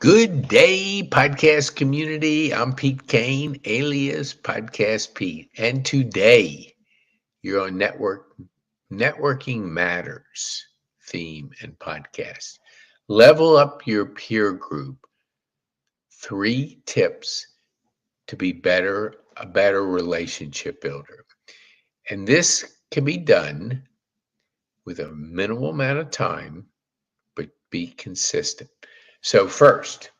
Good day, podcast community. I'm Pete Kane, alias Podcast Pete. And today you're on Networking Matters theme and podcast. Level up your peer group. 3 tips to be a better relationship builder. And this can be done with a minimal amount of time, but be consistent. So first,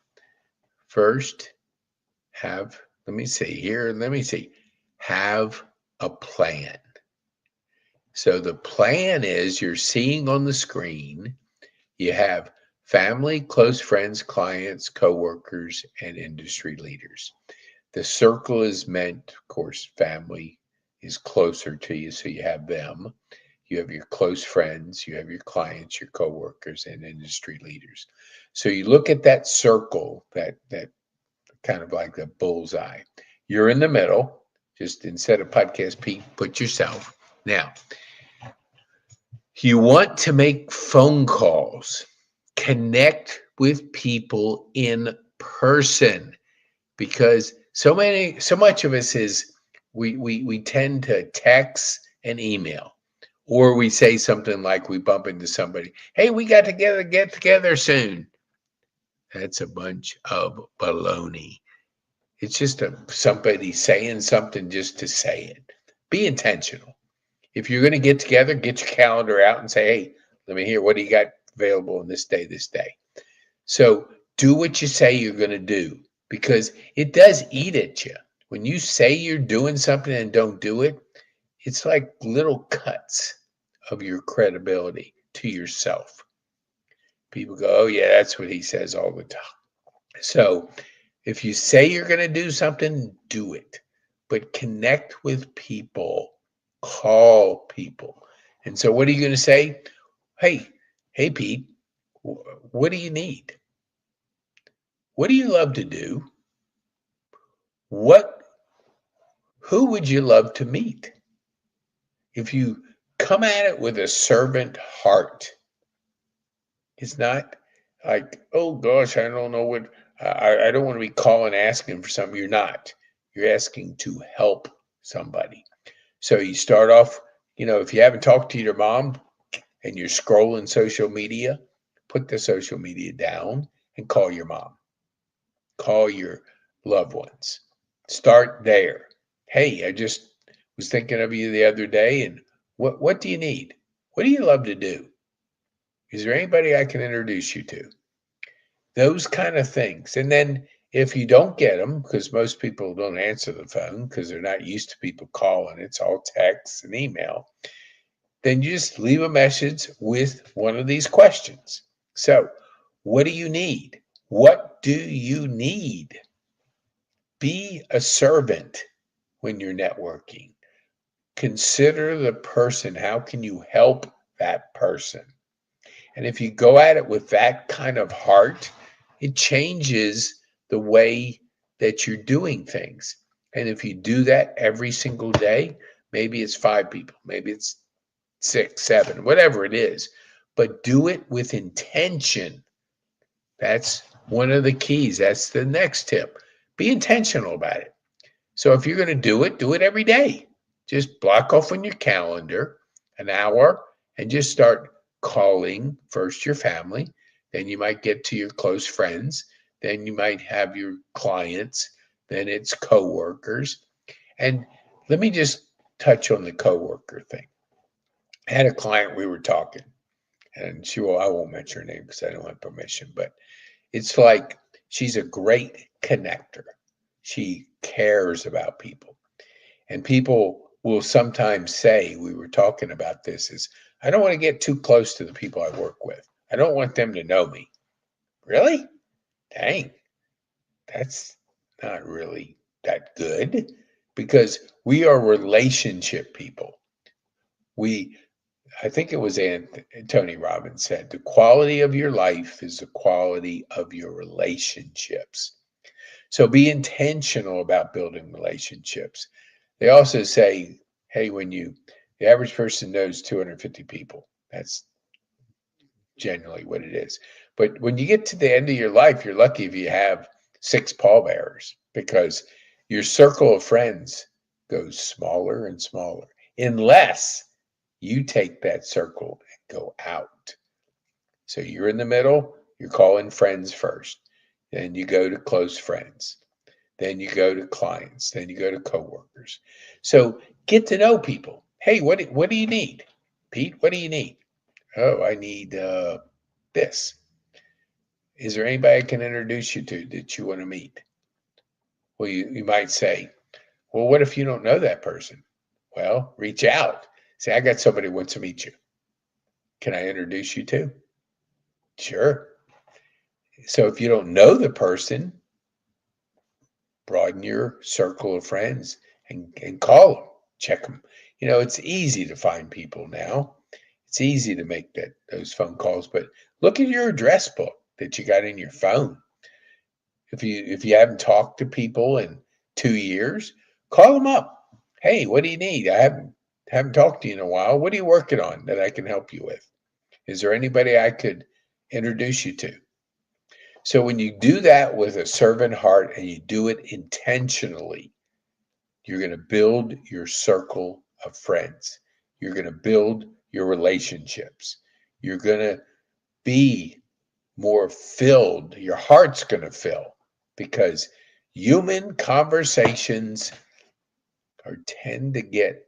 have let me see have a plan. So the plan is you're seeing on the screen, you have family, close friends, clients, coworkers, and industry leaders. The circle is meant, of course, family is closer to you, so you have them. You have your close friends, you have your clients, your coworkers, and industry leaders. So you look at that circle, that kind of like the bullseye. You're in the middle. Just instead of podcast Pete, put yourself. Now, you want to make phone calls, connect with people in person because so much of us is we tend to text and email, or we say something like we bump into somebody, hey, we got together, get together soon. That's a bunch of baloney. It's just somebody saying something just to say it. Be intentional. If you're going to get together, get your calendar out and say, hey, let me hear what do you got available on this day, this day. So do what you say you're going to do because it does eat at you. When you say you're doing something and don't do it, it's like little cuts of your credibility to yourself. People go, oh, yeah, that's what he says all the time. So if you say you're going to do something, do it. But connect with people, call people. And so, what are you going to say? Hey, Pete, what do you need? What do you love to do? What, who would you love to meet? If you come at it with a servant heart, it's not like, oh gosh, I don't know what, I don't want to be calling asking for something. You're not. You're asking to help somebody. So you start off, if you haven't talked to your mom and you're scrolling social media, put the social media down and call your mom. Call your loved ones. Start there. Hey, I just was thinking of you the other day and what do you need? What do you love to do? Is there anybody I can introduce you to? Those kind of things. And then if you don't get them, because most people don't answer the phone because they're not used to people calling, it's all text and email, then you just leave a message with one of these questions. So, what do you need? What do you need? Be a servant when you're networking. Consider the person. How can you help that person? And if you go at it with that kind of heart, it changes the way that you're doing things. And if you do that every single day, maybe it's 5 people, maybe it's 6, 7, whatever it is, but do it with intention. That's one of the keys. That's the next tip. Be intentional about it. So if you're going to do it every day. Just block off on your calendar an hour and just start calling first your family. Then you might get to your close friends. Then you might have your clients. Then it's coworkers. And let me just touch on the coworker thing. I had a client we were talking, and I won't mention her name because I don't have permission, but it's like she's a great connector. She cares about people. And people will sometimes say, we were talking about this, is I don't want to get too close to the people I work with. I don't want them to know me. Really? Dang, that's not really that good because we are relationship people. We I think it was Tony Robbins said, the quality of your life is the quality of your relationships. So be intentional about building relationships. They also say, hey, the average person knows 250 people. That's generally what it is. But when you get to the end of your life, you're lucky if you have 6 pallbearers, because your circle of friends goes smaller and smaller unless you take that circle and go out. So you're in the middle, you're calling friends first. Then you go to close friends. Then you go to clients. Then you go to coworkers. So get to know people. Hey, what do you need? Pete, what do you need? Oh, I need this. Is there anybody I can introduce you to that you want to meet? Well, you might say, well, what if you don't know that person? Well, reach out. Say, I got somebody who wants to meet you. Can I introduce you to? Sure. So if you don't know the person, broaden your circle of friends and call them, check them. It's easy to find people now. It's easy to make those phone calls, but look at your address book that you got in your phone. If you haven't talked to people in 2 years, call them up. Hey, what do you need? I haven't talked to you in a while. What are you working on that I can help you with? Is there anybody I could introduce you to? So when you do that with a servant heart and you do it intentionally, you're going to build your circle of friends. You're going to build your relationships. You're going to be more filled. Your heart's going to fill, because human conversations tend to get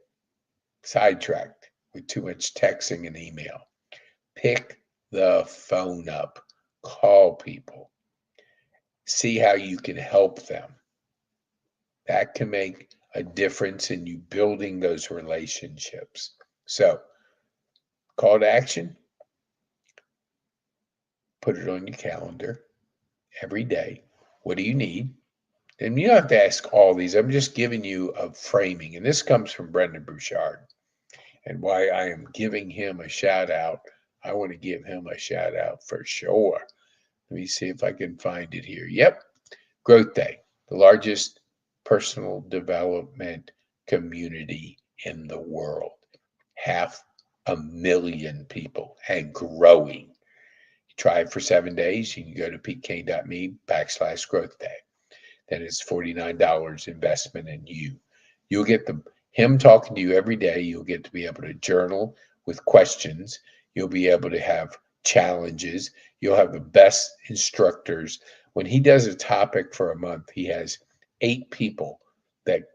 sidetracked with too much texting and email. Pick the phone up, call people, see how you can help them. That can make a difference in you building those relationships. So, call to action, put it on your calendar every day. What do you need? And you don't have to ask all these. I'm just giving you a framing. And this comes from Brendon Burchard. And why I am giving him a shout out. I want to give him a shout out for sure. Let me see if I can find it here. Yep. Growth Day, the largest personal development community in the world. 500,000 people and growing. You try it for 7 days. You can go to pkane.me/growth day. Then it's $49 investment in you. You'll get him talking to you every day. You'll get to be able to journal with questions. You'll be able to have challenges. You'll have the best instructors. When he does a topic for a month, he has 8 people that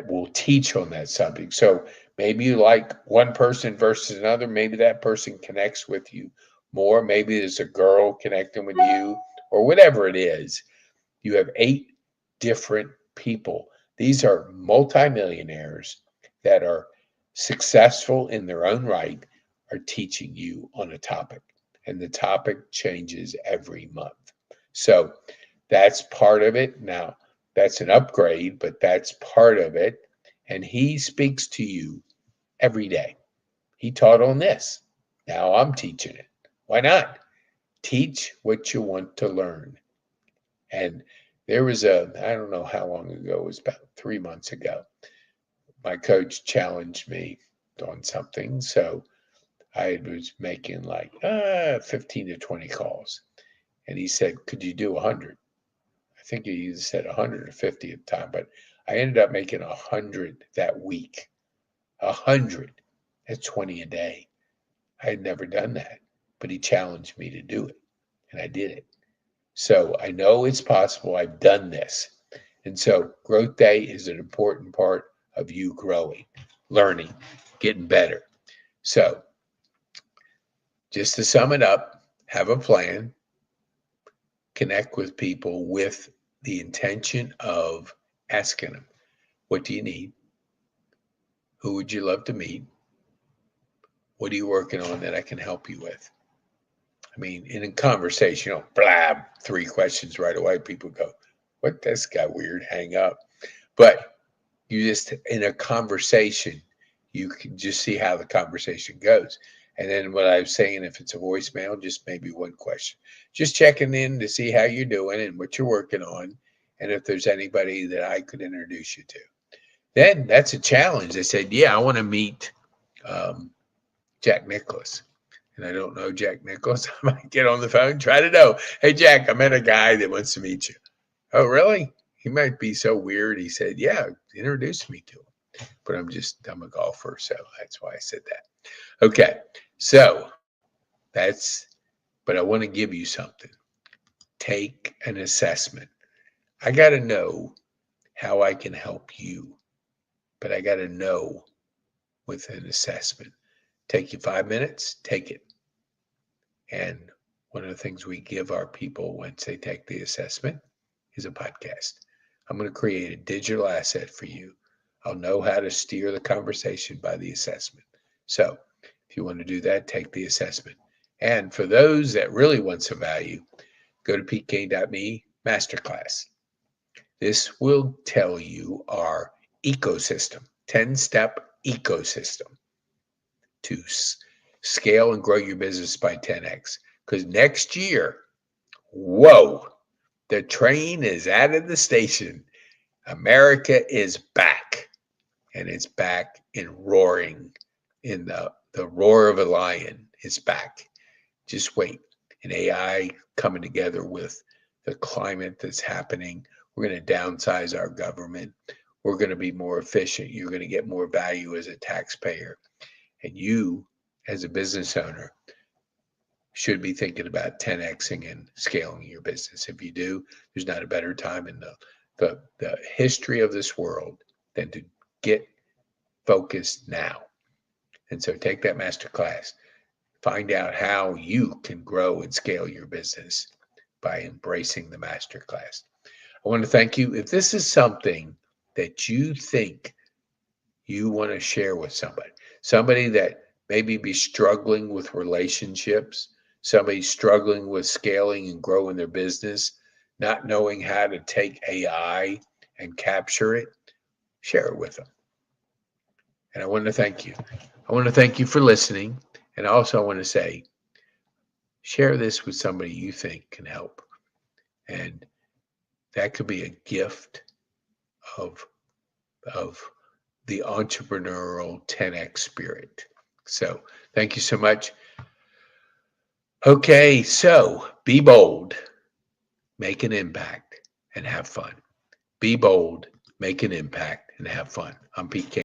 will teach on that subject. So maybe you like one person versus another. Maybe that person connects with you more. Maybe there's a girl connecting with you, or whatever it is. You have 8 different people. These are multimillionaires that are successful in their own right, are teaching you on a topic. And the topic changes every month. So that's part of it. Now, that's an upgrade, but that's part of it. And he speaks to you every day. He taught on this. Now I'm teaching it. Why not? Teach what you want to learn. And there was I don't know how long ago, it was about 3 months ago. My coach challenged me on something. So I was making like 15 to 20 calls. And he said, could you do 100? I think he said 150 at the time, but I ended up making 100 that week. 100. That's 20 a day. I had never done that, but he challenged me to do it, and I did it. So I know it's possible. I've done this. And so Growth Day is an important part of you growing, learning, getting better. So just to sum it up, have a plan, connect with people with the intention of asking them, what do you need? Who would you love to meet? What are you working on that I can help you with? I mean, in a conversation, you don't blab 3 questions right away. People go, what, this guy weird, hang up. But you just, in a conversation, you can just see how the conversation goes. And then what I was saying, if it's a voicemail, just maybe one question. Just checking in to see how you're doing and what you're working on, and if there's anybody that I could introduce you to. Then that's a challenge. They said, yeah, I want to meet Jack Nicklaus. and I don't know Jack Nichols, I might get on the phone, try to know. Hey, Jack, I met a guy that wants to meet you. Oh, really? He might be so weird. He said, yeah, introduce me to him. But I'm a golfer, so that's why I said that. Okay, so but I want to give you something. Take an assessment. I got to know how I can help you, but I got to know with an assessment. Take you 5 minutes, take it. And one of the things we give our people once they take the assessment is a podcast. I'm going to create a digital asset for you. I'll know how to steer the conversation by the assessment. So if you want to do that, take the assessment. And for those that really want some value, go to pk.me masterclass. This will tell you our ecosystem, 10-step ecosystem to scale and grow your business by 10x. Because next year, whoa, the train is out of the station. America is back, and it's back in roaring, in the roar of a lion. It's back. Just wait. And AI coming together with the climate that's happening. We're going to downsize our government. We're going to be more efficient. You're going to get more value as a taxpayer. And you, as a business owner, should be thinking about 10xing and scaling your business. If you do, there's not a better time in the history of this world than to get focused now. And so take that master class. Find out how you can grow and scale your business by embracing the master class. I want to thank you. If this is something that you think you want to share with somebody that maybe be struggling with relationships, somebody struggling with scaling and growing their business, not knowing how to take AI and capture it, share it with them. And I want to thank you. I want to thank you for listening. And also I want to say, share this with somebody you think can help. And that could be a gift of the entrepreneurial 10x spirit. So thank you so much. Okay, so be bold, make an impact, and have fun. Be bold, make an impact, and have fun. I'm Pete King.